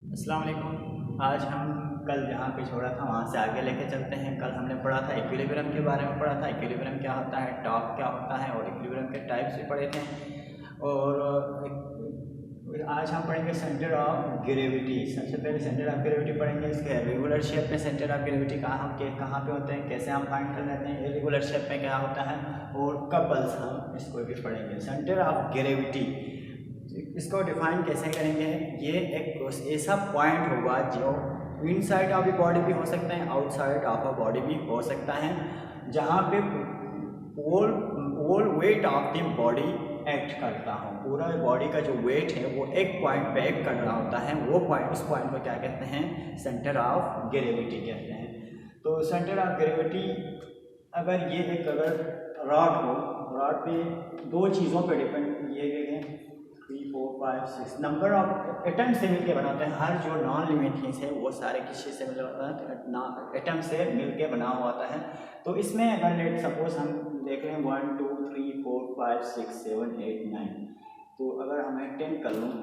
अस्सलाम वालेकुम। आज हम कल जहाँ पे छोड़ा था वहाँ से आगे लेके चलते हैं। कल हमने पढ़ा था इक्विलिब्रियम के बारे में, पढ़ा था इक्विलिब्रियम क्या होता है, टॉर्क क्या होता है और इक्विलिब्रियम के टाइप्स भी पढ़े थे। आज हम पढ़ेंगे सेंटर ऑफ ग्रेविटी। सबसे पहले सेंटर ऑफ ग्रेविटी पढ़ेंगे। इसके रेगुलर शेप में सेंटर ऑफ ग्रेविटी कहाँ पे होते हैं, कैसे हम फाइंड कर लेते हैं, इरेगुलर शेप में क्या होता है और कपल्स हम इसको भी पढ़ेंगे। सेंटर ऑफ ग्रेविटी इसको डिफाइन कैसे करेंगे। ये एक ऐसा पॉइंट होगा जो इनसाइड ऑफ द बॉडी भी हो सकता है, आउटसाइड ऑफ अ बॉडी भी हो सकता है, जहाँ पे all weight of the body act करता हो। पूरा बॉडी का जो वेट है वो एक पॉइंट पे एक्ट कर रहा होता है। वो पॉइंट, उस पॉइंट को क्या कहते हैं, सेंटर ऑफ ग्रेविटी कहते हैं। तो सेंटर ऑफ ग्रेविटी अगर रॉड हो, रॉड पे दो चीज़ों पे डिपेंड, ये देखें 3 4 5 6 नंबर ऑफ एटम से मिलके बना होता है। हर जो नॉन लिविंग थिंग्स है वो सारे किसी से मिल एटम से मिलके बना हुआ होता है। तो इसमें अगर लेट सपोज हम देख रहे हैं 1 2 3 4 5 6 7 8 9, तो अगर हमें 10 कर लूँ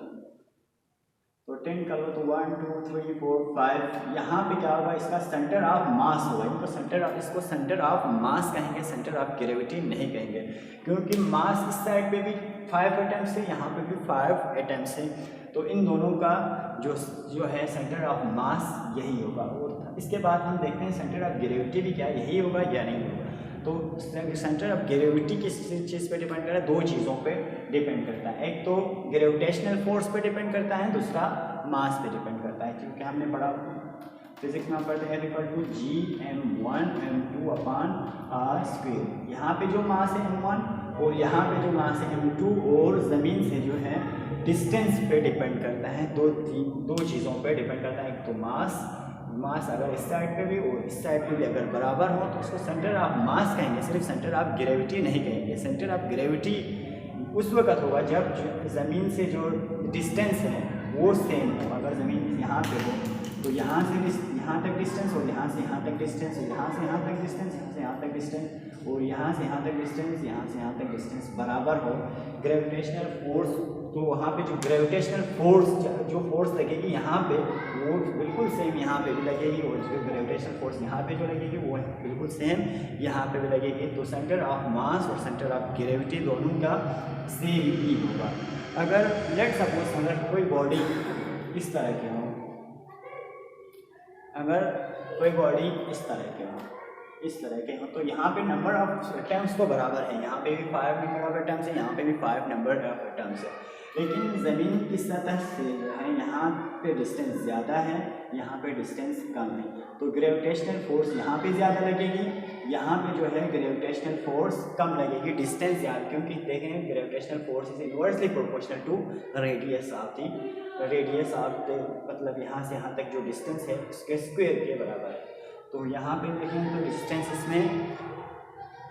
तो 10 कर लो तो 1 2 3 4 5, यहाँ पे क्या होगा, इसका सेंटर ऑफ मास होगा। इसको सेंटर ऑफ मास कहेंगे, सेंटर ऑफ ग्रेविटी नहीं कहेंगे, क्योंकि मास इस साइड पे भी 5 एटम्स है, यहाँ पे भी 5 एटम्स है। तो इन दोनों का जो है सेंटर ऑफ मास यही होगा। और इसके बाद हम देखते हैं सेंटर ऑफ ग्रेविटी भी क्या यही होगा या नहीं होगा। तो सेंटर ऑफ ग्रेविटी किस चीज़ पे डिपेंड करता है, दो चीज़ों पे डिपेंड करता है। एक तो ग्रेविटेशनल फोर्स पे डिपेंड करता है, दूसरा मास पे डिपेंड करता है। क्योंकि हमने पढ़ा फिजिक्स में पढ़ते हैं equal to Gm1 m2 upon r square. यहाँ पे जो मास है m1 और यहाँ पे जो मास है m2, और ज़मीन से जो है डिस्टेंस पे डिपेंड करता है। दो चीज़ों पे डिपेंड करता है। एक तो मास अगर इस साइड पे भी और इस साइड पे भी अगर बराबर हो तो उसको सेंटर ऑफ मास कहेंगे, सिर्फ सेंटर ऑफ ग्रेविटी नहीं कहेंगे। सेंटर ऑफ ग्रेविटी उस वक्त होगा जब ज़मीन से जो डिस्टेंस है वो सेम हो। अगर ज़मीन यहाँ पे हो तो यहाँ तक डिस्टेंस और यहाँ से यहाँ तक डिस्टेंस, यहाँ से यहाँ तक डिस्टेंस, यहाँ से यहाँ तक डिस्टेंस और यहाँ से यहाँ तक डिस्टेंस, यहाँ से यहाँ तक डिस्टेंस बराबर हो। ग्रेविटेशनल फोर्स, तो वहाँ पे जो ग्रेविटेशनल फोर्स जो फोर्स लगेगी यहाँ पे वो बिल्कुल सेम यहाँ पे भी लगेगी, और जो ग्रेविटेशनल फोर्स यहाँ पे जो लगेगी वो बिल्कुल सेम यहाँ पे भी लगेगी। तो सेंटर ऑफ मास और सेंटर ऑफ ग्रेविटी दोनों का सेम ही होगा। अगर लेट सपोज अगर कोई बॉडी इस तरह की हो, अगर कोई बॉडी इस तरह के हो तो यहाँ पे नंबर ऑफ एटम्स तो बराबर है, यहाँ पे भी 5 नंबर ऑफ एटम्स है, यहाँ पे भी 5 नंबर ऑफ एटम्स है। लेकिन ज़मीन की सतह से जो है यहाँ पे डिस्टेंस ज़्यादा है, यहाँ पे डिस्टेंस कम है। तो ग्रेविटेशनल फोर्स यहाँ पे ज़्यादा लगेगी, यहाँ पे जो है ग्रेविटेशनल फोर्स कम लगेगी, डिस्टेंस ज़्यादा। क्योंकि देखें gravitational force is inversely proportional to radius of the मतलब यहाँ से यहाँ तक जो डिस्टेंस है उसके स्क्वायर के बराबर है। तो यहाँ पे देखें तो डिस्टेंस इसमें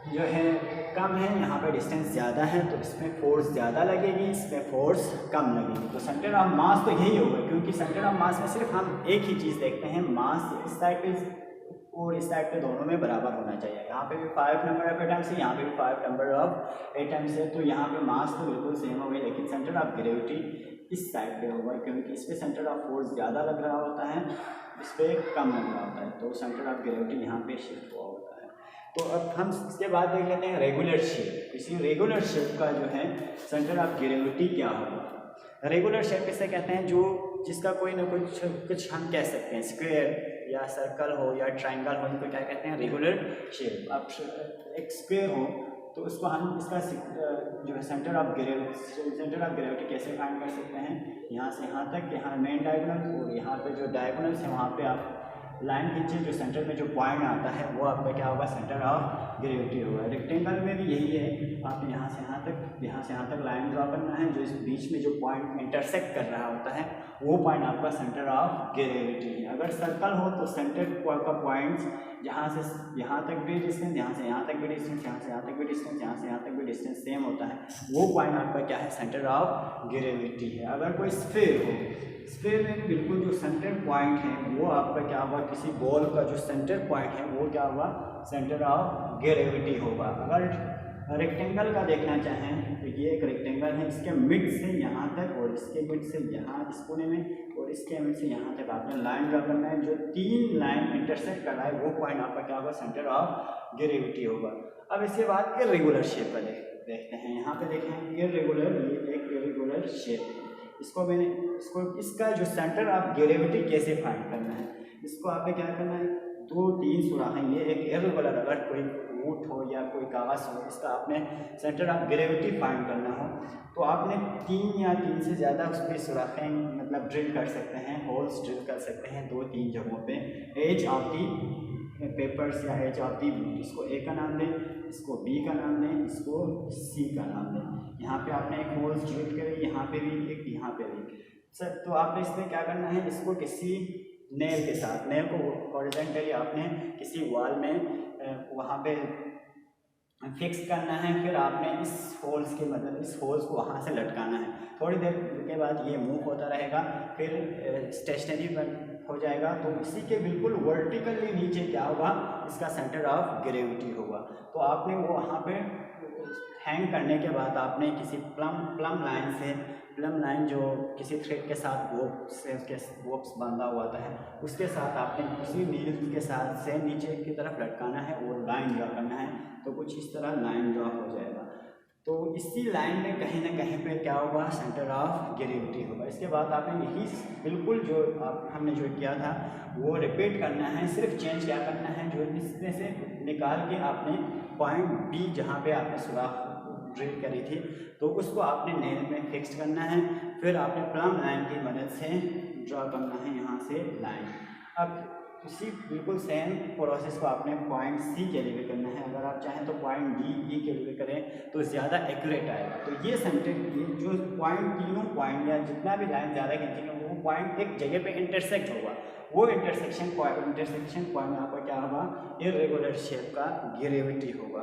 जो है कम है, यहाँ पे डिस्टेंस ज़्यादा है, तो इसमें फोर्स ज़्यादा लगेगी, इसमें फोर्स कम लगेगी। तो सेंटर ऑफ मास तो यही होगा, क्योंकि सेंटर ऑफ मास में सिर्फ हम एक ही चीज़ देखते हैं, मास इस साइड पे और इस साइड पे दोनों में बराबर होना चाहिए। यहाँ पे भी 5 नंबर ऑफ एटम्स है, यहाँ पे भी 5 नंबर ऑफ एटम्स है। तो यहाँ पे मास तो बिल्कुल सेम हो गई, लेकिन सेंटर ऑफ ग्रेविटी इस साइड पे होगा, क्योंकि इस पर सेंटर ऑफ फोर्स ज़्यादा लग रहा होता है, इस पर कम लग रहा होता है। तो सेंटर ऑफ ग्रेविटी यहाँ पे शिफ्ट हुआ होता है। तो अब हम इसके बाद देख लेते हैं रेगुलर शेप। इसी रेगुलर शेप का जो है सेंटर ऑफ ग्रेविटी क्या होगा। रेगुलर शेप किसे कहते हैं, जो जिसका कोई ना कुछ हम कह सकते हैं, स्क्वायर या सर्कल हो या ट्रायंगल हो, इनको क्या कहते हैं, रेगुलर शेप। अब एक स्क्वायर हो तो उसको हम इसका जो है सेंटर ऑफ ग्रेविटी कैसे फाइंड कर सकते हैं, यहाँ से यहाँ तक, यहाँ मेन डायगोनल और यहाँ पे जो डायगोनल्स है वहाँ पे आप लाइन खींचे, जो सेंटर में जो पॉइंट आता है वो आपका क्या होगा, सेंटर ऑफ ग्रेविटी होगा। रेक्टेंगल में भी यही है, आप यहाँ से यहाँ तक लाइन ड्रॉ करना है, जो इस बीच में जो पॉइंट इंटरसेक्ट कर रहा होता है वो पॉइंट आपका सेंटर ऑफ ग्रेविटी है। अगर सर्कल हो तो सेंटर का पॉइंट्स जहाँ से यहाँ तक भी डिस्टेंस, यहाँ से यहाँ तक भी डिस्टेंस, यहाँ से यहाँ तक भी डिस्टेंस, यहाँ से यहाँ तक भी डिस्टेंस सेम होता है, वो पॉइंट आपका क्या है, सेंटर ऑफ ग्रेविटी है। अगर कोई स्फीयर हो, स्फीयर में बिल्कुल जो सेंटर पॉइंट है वो आपका क्या होगा, किसी बॉल का जो सेंटर पॉइंट है वो क्या होगा, सेंटर ऑफ ग्रेविटी होगा। अगर रेक्टेंगल का देखना चाहें तो ये एक रेक्टेंगल है, इसके मिड से यहाँ तक और इसके मिड से यहाँ इस कोने में और इसके मिड से यहाँ तक आपने लाइन ड्रा करना है। जो 3 लाइन इंटरसेक्ट कर रहा है वो पॉइंट आपका क्या होगा, सेंटर ऑफ ग्रेविटी होगा। अब इसके बाद इर्रेगुलर शेप का देखते हैं। यहाँ पे देखें इर्रेगुलर, ये एक इर्रेगुलर शेप, इसका जो सेंटर ऑफ ग्रेविटी कैसे फाइंड करना है, इसको आपने क्या करना है, 2-3 सुराख हैं, ये एक इर्रेगुलर, अगर कोई वुड हो या कोई कागज़ हो, इसका आपने सेंटर ऑफ ग्रेविटी फाइंड करना हो तो आपने 3 या 3 से ज़्यादा उस पर सुराखें मतलब ड्रिल कर सकते हैं, होल्स ड्रिल कर सकते हैं 2-3 जगहों पे। एज ऑफ दी पेपर्स या एज ऑफ दी वुड, इसको ए का नाम दें, इसको बी का नाम दें, इसको सी का नाम दें। यहाँ पे आपने एक होल्स ड्रिल करी, यहाँ पे भी एक, यहाँ पे भी सर। तो आपने इसमें क्या करना है, इसको किसी नेल के साथ, नेल को हॉरिजॉन्टली आपने किसी वॉल में वहाँ पे फिक्स करना है। फिर आपने इस होल्स के मतलब इस होल्स को वहाँ से लटकाना है। थोड़ी देर के बाद ये मूव होता रहेगा, फिर स्टेशनरी हो जाएगा। तो इसी के बिल्कुल वर्टिकली नीचे क्या होगा, इसका सेंटर ऑफ ग्रेविटी होगा। तो आपने वो वहाँ पे हैंग करने के बाद आपने किसी प्लम लाइन जो किसी थ्रेड के साथ वोप्स बंधा हुआ था है, उसके साथ आपने उसी नील के साथ से नीचे की तरफ लटकाना है और लाइन ड्रा करना है। तो कुछ इस तरह लाइन ड्रा हो जाएगा। तो इसी लाइन में कहीं ना कहीं पे क्या होगा, सेंटर ऑफ ग्रेविटी होगा। इसके बाद आपने यही बिल्कुल जो हमने जो किया था वो रिपीट करना है। सिर्फ चेंज क्या करना है, जो इसमें से निकाल के आपने पॉइंट बी जहाँ पे आपने सुराख ड्रिल करी थी तो उसको आपने नेल में फिक्स करना है। फिर आपने प्लम लाइन की मदद से ड्रा करना है यहाँ से लाइन। अब उसी बिल्कुल सेम प्रोसेस को आपने पॉइंट सी के लिए भी करना है। अगर आप चाहें तो पॉइंट डी ई के लिए करें तो ज़्यादा एक्यूरेट आएगा। तो ये सेंटर, ये जो पॉइंट, तीनों पॉइंट या जितना भी लाइन ज़्यादा खींचेंगे वो पॉइंट एक जगह पे इंटरसेक्ट होगा। वो इंटरसेक्शन पॉइंट आपका क्या होगा, इर्रेगुलर शेप का ग्रेविटी होगा।